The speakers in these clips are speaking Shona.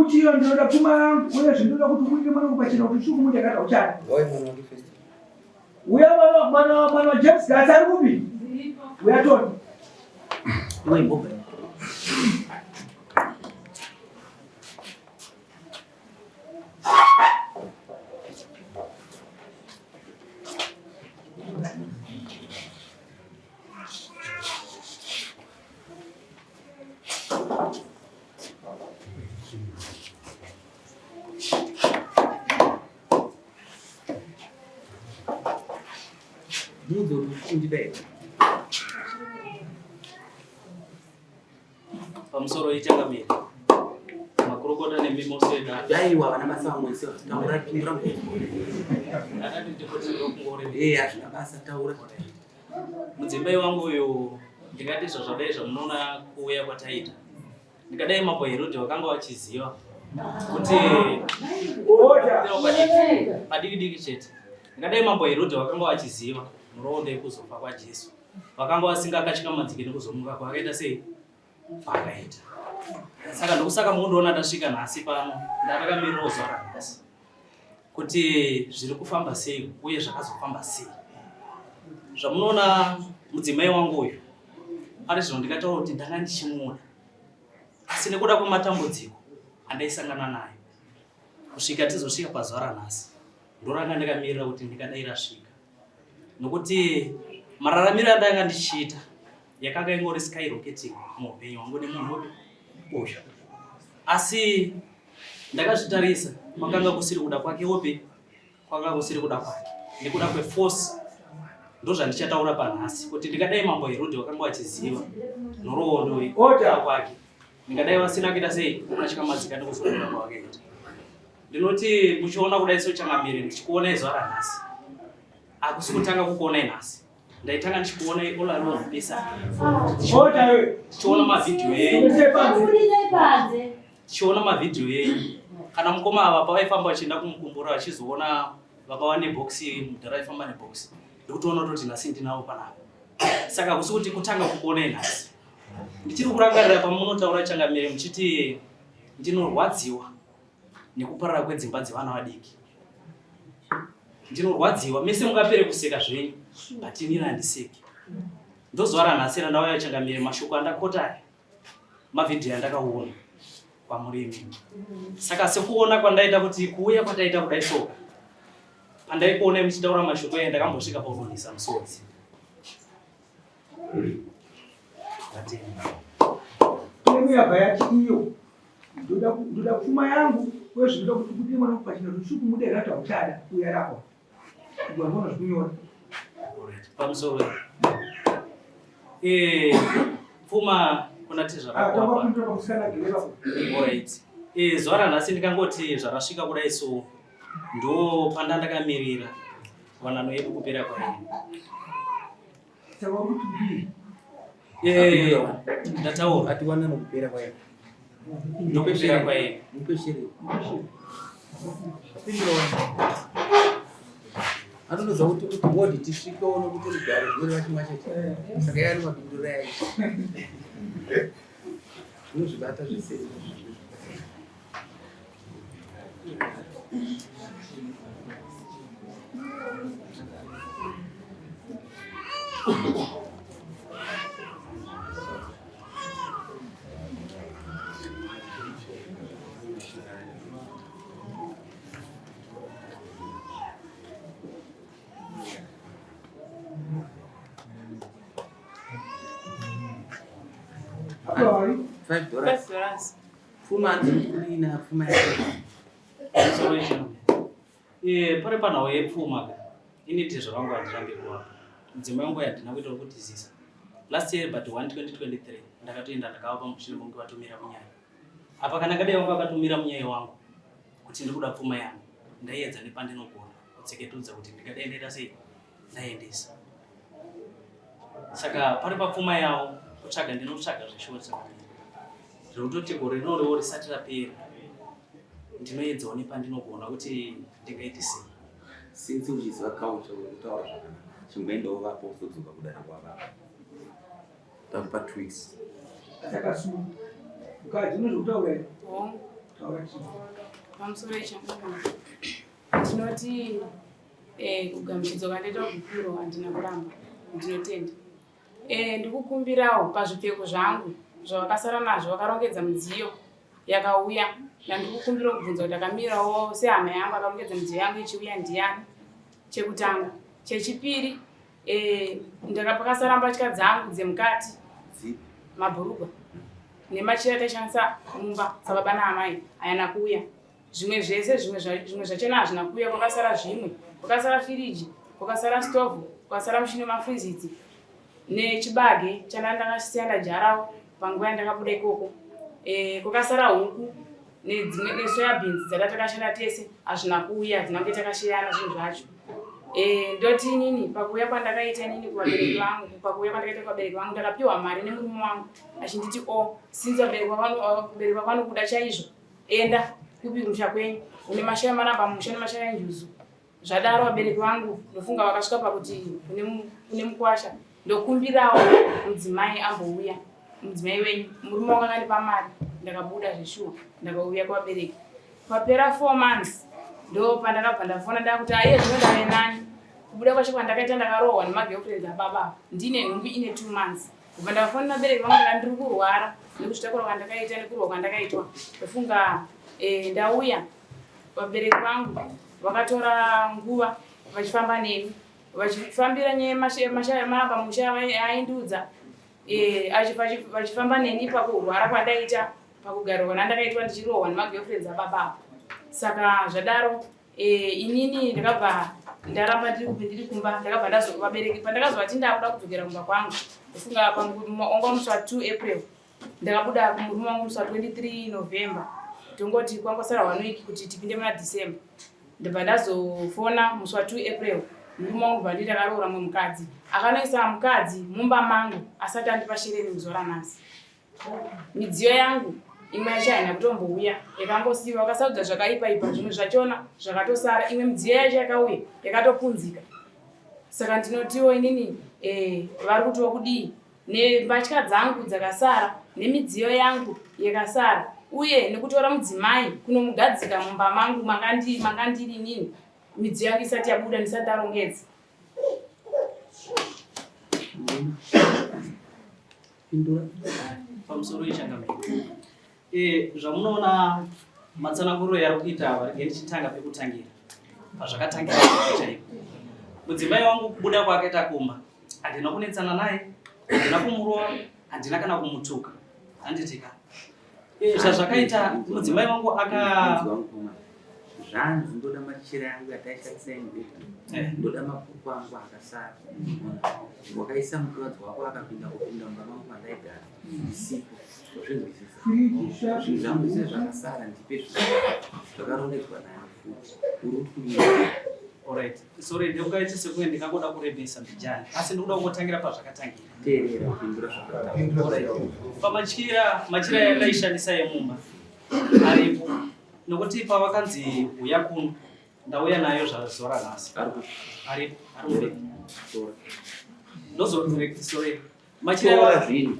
kuti iyo ndinoda pfuma uye zvinoda kuti uite mwana kupachena kuti shuku muti akata uchada. Uya mwana James Gats ari kupi? Uya Tony. Pamusoro ichangamira makurukota nemimoseda daiwa vana basa vamwese taura pindura hazvina basa taura. mudzimai wangu uyu ndingati zvazvadai zvamunoona kuuya kwataita ndikadai mabwairudi vakanga vachiziva kuti padiki diki chete ndikadai mabwairudi vakanga vachiziva muroonde kuzofa kwaJesu vakanga vasingakatyamanziki nekuzomuka kwakaita sei pakaita. Saka ndokusaka mundoona ndasvika nhasi pano ndakamirirawo zuva ranhasi kuti zviri kufamba sei uye zvakazofamba sei. Zvamunoona mudzimai wangu uyu ari zvino ndikataura kuti ndanga ndichimuona asi nekuda kwematambudziko andaisangana nayo kusvika tizosvika pazuva ranhasi ndoranga ndakamirira kuti ndikadai rasvika nokuti mararamiro andanga ndichiita yakanga ingori skyrocketing muupenyu hwangu nemunhu uyu, asi ndakazvitarisa kwakanga kusiri kuda kwake wope kwakanga kusiri kuda kwake nekuda kweforce ndozvandichataura panhasi kuti ndikadai mambo Herode wakanga wachiziva noroondo kwake ndingadai vasina kuita sei ukachikamadzika nekuzokuda kwakaita. Ndinoti muchiona kudai sechangamire ndichikuona izuva ranhasi akusi kutanga kukuona nhasi ndaitanga ndichikuona all along pesa tichiona mavidhiyo yenyu kana mukoma ava pavaifamba vachienda kumukumbura vachizoona vakawa nebhokisi mudhara vaifamba nebhokisi ndikutoona kuti nhasi ndinavo panapa. Saka hakusi kuti kutanga kukuona nhasi ndichiri kurangarira pamunotaura changamire muchiti ndinorwadziwa nekuparara kwedzimba dzevana vadiki. Ndinorwadziwa mese mungapere kuseka zvenyu batinira handiseki. Ndozuva ranhasi randauya changamire mashoko andakota mavhidhiyo andakaona kwamurimi. Saka sekuona kwandaita kuti kuuya kwataita kudai soka pandaikuona muchitaura mashoko aya ndakambosvika paunonisa musodzi. Yabva yati iyo ndoda pfuma yangu uye zvinoda kuti kuti mwana kupachena rushuku muderata uchada uya rako ndibona zvinyora pamusoro pfuma kuna tezvakakwapa. Alright. Zuva ranhasi ndikangoti zvarasvika kudai so ndo panda ndakamirira wanano yedu kupera kwaino. Ndataura ati wanano kupera kwaino ndokupera kwaino anonoza kuti wodi tisvike uno kuti rigare zviri vachimwa chete saka yani mapindura yayo unozvibata zvese. $5. Pfuma ndina pfuma yako. Pari panhau yepfuma ini tezvavangu handirambi kuwapa mudzimai wangu yandina kuita kutizisa last year but 2023 ndakatoenda ndakava pamushiri vangu vatomira munyaya apa kana kadai vangu vakatomira munyaya wangu kuti ndiri kuda pfuma yangu ndaiedza nepandinogona kutseketudza kuti ndikadai ndaita sei ndaendesa. Saka pari papfuma yavo kutsvaga ndinotsvaga zvishoti zvinototi gore rinoriwo risati rapera ndinoedzawo nepandinogona kuti ndingaiti sei. Since uchiziva kaucha kutaura zvakanaka chimboendawo vapo uzodzoka kudare kwavavo takupa tweaks saka su mukadzi unozokutaura here pamusoro ichangu tinoti kugamuchidzo kandaita kukuro handina kuramba ndinotenda. Ndikukumbirawo pazvipfeko zvangu zvavakasara nazvo vakarongedza midziyo yakauya, ndandikukumbirawo kubvunza kuti akamirawo sehama yangu akarongedza midziyo yangu ichiuya ndiani. Chekutanga. Chechipiri, pakasara mbatya dzangu dzemukati, mabhurugwa nemachira taishandisa mumba sababa naamai hayana kuuya. Zvimwe zvese zvimwe zvachona hazvina kuuya. Kwakasara zvimwe, kwakasara firiji, kwakasara stovhu, kwakasara mushini wemafriziti nechibage chandakasiya ndajarawo panguva yandakabuda ikoko. Kwakasara huku nedzimwe nesoya beans dzatatakashanda tese hazvina kuuya, hadzina kunge takashiyana zvinhu zvacho. Ndoti inini pakuuya kwandakaita inini kuvabereki vangu, pakuuya kwandakaita kuvabereki vangu ndakapiwa mari nemurume wangu achinditi sinzi vabereki vanokuda chaizvo, enda kupimusha kwenyu une mashaya manamba musha nemashaya enjuzu. Zvadaro vabereki vangu ndofunga vakasvika pakuti kune mukwasha ndokumbirawo mudzimai ambouya, mudzimai wenyu murume wangu akandipa mari ndakabuda zveshuwa ndakauya kuvabereki. Papera 4 months ndo pandakabva ndafona ndakuti aiye zvinodave nani. Kubuda kwacho kwandakaita ndakarohwa nemagirlfriends ababa ndine nhumbi ine 2 months. Kubva ndafona vabereki vangu ndiri kurwara nekuzvitakura kwandakaita nekurwa kwandakaitwa. Ndofunga ndauya vabereki vangu vakatora nguva vachifamba neni vachifambira nyaya maramba musha aindiudza vachifamba neni pakurwara kwandaita pakugarwa kwandakaitwa ndichirohwa nemagirlfriends ababa. Saka zvadaro inini ndakabva ndaramba ndiri kumba ndakabva ndazokuvabereki pandakazovati ndakuda kudzokera kumba kwangu. Ndofunga wanga musi wa 2 April ndakabuda kumurume wangu musi wa 23 November tongoti kwangosara 1 week kuti tipinde muna December. Ndibva ndazofona musi wa 2 April murume wangu bva nditi akaroora mumwe mukadzi akanoisa mukadzi mumba mangu asati andipa shereni muzora nhasi. Midziyo yangu imwe yacho haina kutombouya yakangosiyiwa vakasaudza zvakaipa zvimwe zvachona zvakatosara. Imwe midziyo yacho yakauya yakatopunzika. Saka ndinotiwo inini vari kutiwo kudii nembatya dzangu dzakasara nemidziyo yangu yakasara uye nekutora mudzimai kunomugadzika mumba mangu mangandiri nini midziyo yangu isati yabuda ndisati arongedza. Pamusoro ichangamira zvamunoona matsananguriro yari kuita varege ndichitanga pekutangira pazvakatangira chaipo. Mudzimai wangu kubuda kwakaita kumba handina kunetsana naye, handina kumurova, handina kana kumutuka. Handitika zvazvakaita mudzimai wangu zvanzi ndoda machira yangu yataishandisa imubhedha, ndoda mabhuku angu akasara. Wakaisa mukadzi wako akapinda mumba mangu mandaigara usiku. Zvinzwisisa zvinhu zvese zvakasara ndipe zvakarongedzwa naye futi. Alright. Sorry, ndikukaita sekunge ndingangoda kurebesa mbijani. Asi ndikuda kungotangira pazvakatangira. Teerera kupindura zvakataura. Machira yandaishandisa yemumba aripo. Nokuti pavakanzi uya kuno ndauya nayo zvazora nhasi. Aripo. Aripo. Ndozodirect sorry. Machira zvini.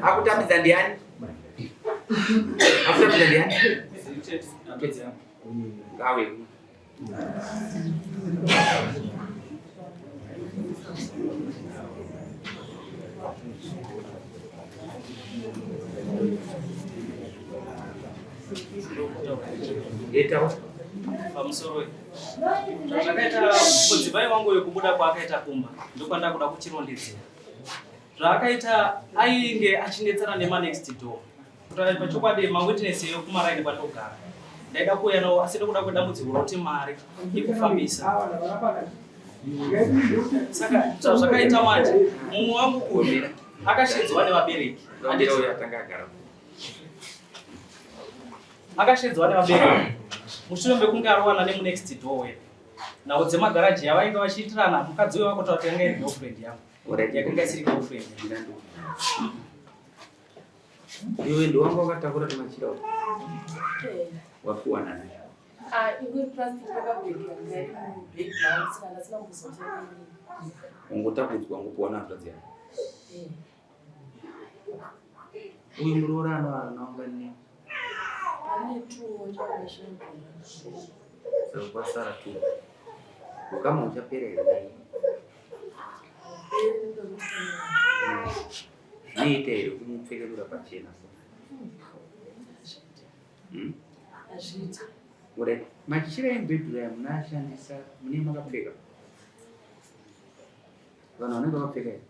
Akutamidza ndiani? Akutamidza ndiani? Ngawe. Etawo. Pamusoro zvakaita mudzimai wangu yekubuda kwaakaita kumba ndokwanda kuda kuchirondedzera. Zvakaita ainge achinetsana nemanext door. Kuti pachokwadi mawitness ekumaraini kwatogara. Ndaida kuuya nawo asi ndokuda kudambudziko roti mari ikufambisa. Saka zvakaita manje mumwe wangu uyu akashidzwa nevabereki. Handiti uyatanga agara. akashedzwa nemabereki mushure mekunge arowana nemunext door wedu nawo dzemagaraji yavainge vachiitirana mukadzi uyo vakoti yanga iri girlfriend yangu yakanga isiri girlfriend. Iwe ndo wanga wakatakura kumachira wakuwana naye ungotakudzwa ngokuona hanzvadzi uyu muroorana naungane saka kwasara tu ukama uchaperera zvinoita here kumupfekerura pachena ure machira embedhura yamunashandisa mune makapfeka vanhu vanenge vakapfeka here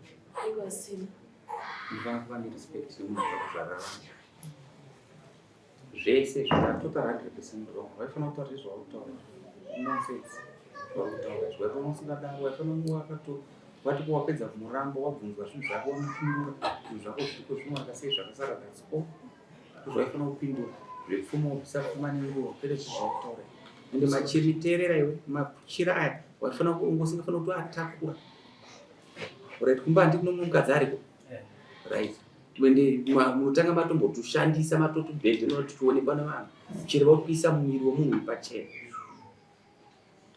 ndivana respect yemunhu zvese zvinatotal 100% wrong. Waifanira kutaura zvautaura nonsense zvautaura zvaifana usingadaro waifanira wati wapedza kumurambo wabvunzwa zvinhu zvako wamupindura zvinhu zvako zvitiko zvinowanaka sei zvakasara dasiko zvaifana kupindura zvepfuma usapfuma nenguva pere zvautaura ende machiriterera iwe machira aya waifanira ungosingafana kutoatakura right kumba ndikuno mukadzi ariko right wende mutanga matombotushandisa matoto bed noti tuonekwa navanhu chero vakuisa mumwiri womunhu pachena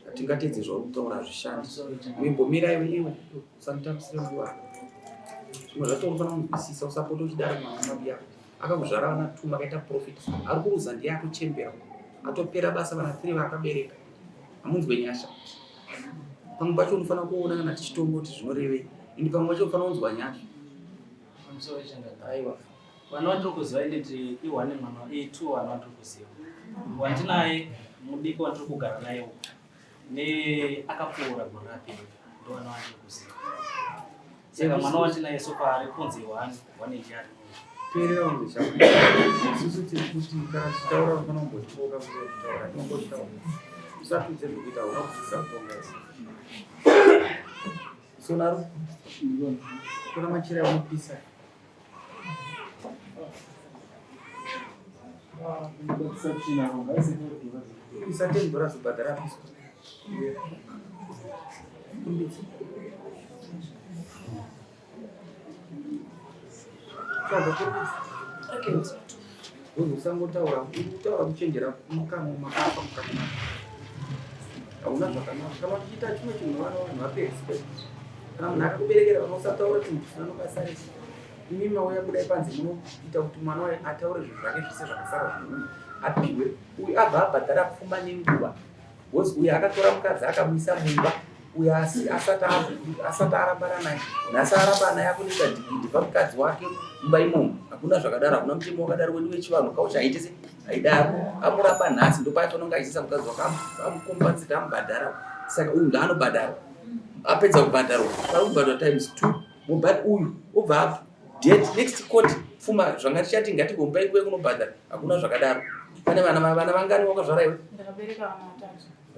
atingatedze zvautaura zvishandi mimbomira iwe usanditambisire nguva zvimwe zvacho unofanira kunzwisisa usapota uchidaro mamabi yako akakuzvara vana 2 makaita profit ari kuruza ndiye atochembera atopera basa vana 3 vakabereka hamunzwe nyasha pamwe pacho unofanira kuona kana tichitongo kuti zvinorevei indi pamwe pacho unofanira kunzwa nyasha. Aiwa. Vana vatiri kuziva nditi i1 mwana i2 vana vatiri kuziva. Wandinaye mudiki wandiri kugara naye uko. Ne akapfuura gore rapera ndo vana vatiri kuziva. Saka mwana wandinaye sofa ari kunzi 1 njari. Perera undisha. Sisi kuti kana chitaura vana vombotiboka kutaura tombotaura. Usatudze kuita unokusisa kutonga. Sonaro. Kuna machira unopisa. Isate ndora subadara piso. Usangotaura kuchenjera mukama makapa mukati. Hauna zvakanaka. Kama tichita chimwe chinhu vanhu vapeexpect. Kana munhu akakuberekera unosataura kuti anobasarisa. Imi mauya kudai panzi munoita kuti mwana waye ataure zvinhu zvake zvese zvakasara zvinhu apiwe uyu abva abhadhara pfuma nenguva wozi uyu akatora mukadzi akamuisa mumba uyu asati arambana naye nhasi aramba naye akunoita dhigidhi pamukadzi wake mumba imomo hakuna zvakadaro hakuna mutemo wakadaro wedu wechivanhu kaucha aitese aidaro amuramba nhasi ndopaatononga achiisa mukadzi wakamukombanzita amubhadhara saka uyu ndaanobhadhara apedza kubhadharwa parikubhadhwa times 2 mubhadhi uyu obva date next court pfuma zvanga tichati ngatigombai kuwe kunobhadhara hakuna zvakadaro pane vana vangani wakazvara iwe ndakabereka vana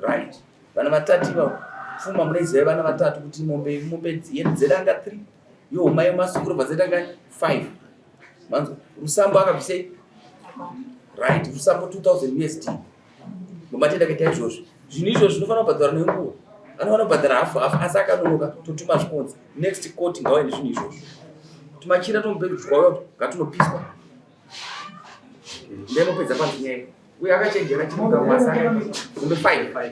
3 right vana 3 ivavo pfuma munoiziva vana 3 kuti mombe yedu dzedanga 3 yohuma yemasukuru bva dzedanga 5 manzo rusambo akabvisei right rusambo 2000 USD ngomatenda kuita izvozvo zvinhu izvozvo zvinofanira kubhadhara nenguva anofanira kubhadhara hafu asi akanonoka totuma zvikonzi next court ngawaine zvinhu izvozvo tumachira tomubhedhuzvwayo ngatunopiswa ndemopedza panzi nyaya uye akachenjera chimugamwasaka ngombe 5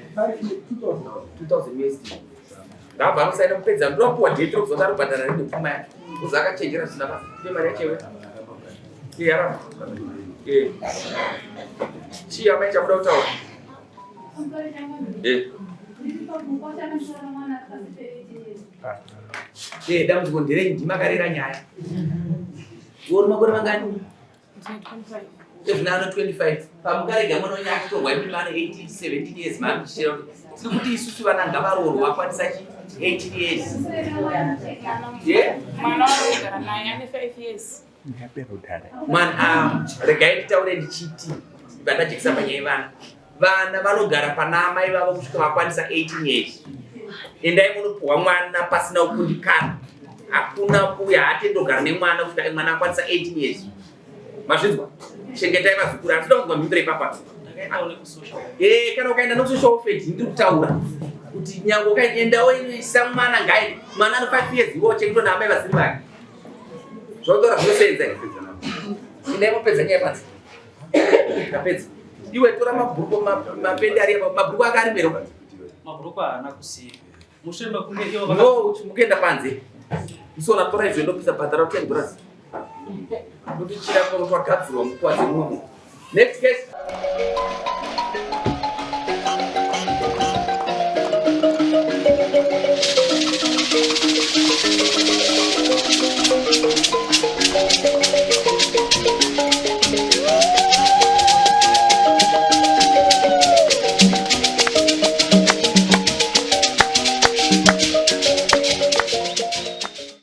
2000 USD ngabva anosaina kupedza ndoapuwa date rokuzota robhadhara rine pfuma yake uza akachenjera zvisina basa ine mari yachewe yaramba chii amai chakuda kutaura dambudziko nderei ndimakarera nyaya uri makore mangani 25 pamukarega munonyanya kutorwa imimano 18-17 years mamuchitera tiri kuti isusu vana ngavaroorwa akwanisa 18 years mwana wanogara naye ane 5 years mwana regai nditaure ndichiti vandajekisa panyaya vana vanogara pana amai vavo kusvika vakwanisa 18 years endai munopuhwa mwana pasina kukundikana hakuna uya hatendogara nemwana kusvika mwana akwanisa 18 years mazvinzwa chengetai vazukuru andida kunzwa mhimbire ipapa Ndakaitawo nekusocial. kana ukaenda nekusocial welfare ndiri kutaura kuti nyange ukaendawo isa mwana ngaende mwana ano 5 years iwo chengetwa naamai vasiri vake zvinotaura zvinosenza indaimopedza nyaya panzi kapedza iwe tora mabhuruku mapende ari mabhuruku ake ari mberi Mabhuruku haana kusiya. Mushure mekunge ivo no mukuenda panze isona tora izvo ndopisa bhadhara $10 kuti chirako twakadzirwa mukwadzi munhu next case